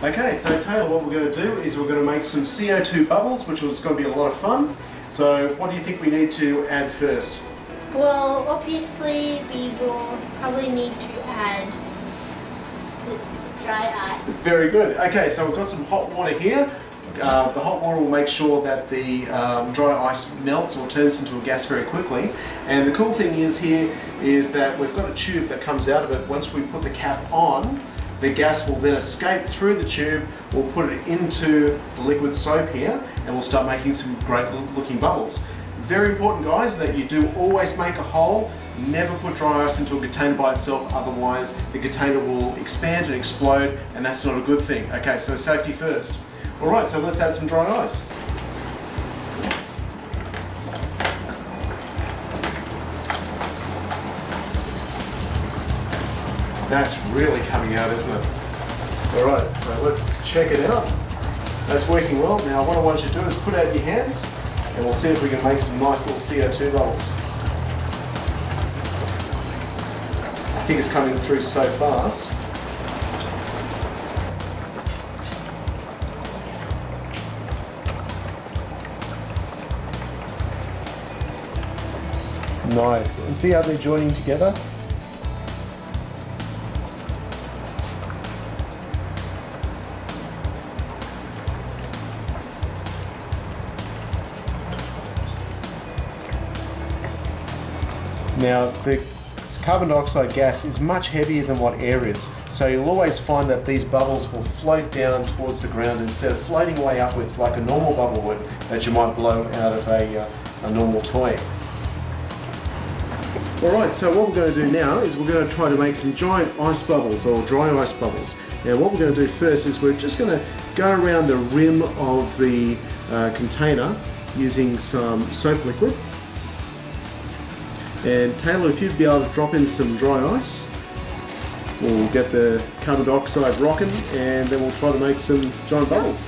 Okay, so Taylor, what we're going to do is we're going to make some CO2 bubbles, which is going to be a lot of fun. So what do you think we need to add first? Well, obviously we will probably need to add the dry ice. Very good. Okay, so we've got some hot water here. The hot water will make sure that the dry ice melts or turns into a gas very quickly. And the cool thing is here is that we've got a tube that comes out of it. Once we put the cap on, the gas will then escape through the tube. We'll put it into the liquid soap here and we'll start making some great looking bubbles. Very important, guys, that you do always make a hole. Never put dry ice into a container by itself, otherwise the container will expand and explode, and that's not a good thing. Okay, so safety first. Alright, so let's add some dry ice. That's really coming out, isn't it? Alright, so let's check it out. That's working well. Now what I want you to do is put out your hands and we'll see if we can make some nice little CO2 bubbles. I think it's coming through so fast. Nice. And see how they're joining together? Now, the carbon dioxide gas is much heavier than what air is, so you'll always find that these bubbles will float down towards the ground instead of floating way upwards like a normal bubble would that you might blow out of a normal toy. Alright, so what we're going to do now is we're going to try to make some giant ice bubbles or dry ice bubbles. Now what we're going to do first is we're just going to go around the rim of the container using some soap liquid. And Taylor, if you'd be able to drop in some dry ice, we'll get the carbon dioxide rocking and then we'll try to make some giant bubbles.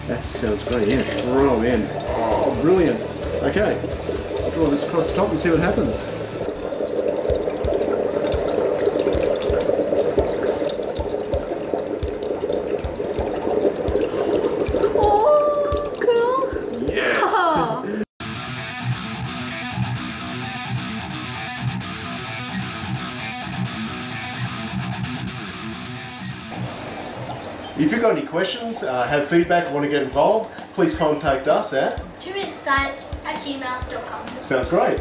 That sounds great, yeah. Throw in. Oh, brilliant. Okay, let's draw this across the top and see what happens. Oh, cool. Yes! Oh. If you've got any questions, have feedback, or want to get involved, please contact us at 2minutescience@gmail.com. Sounds great.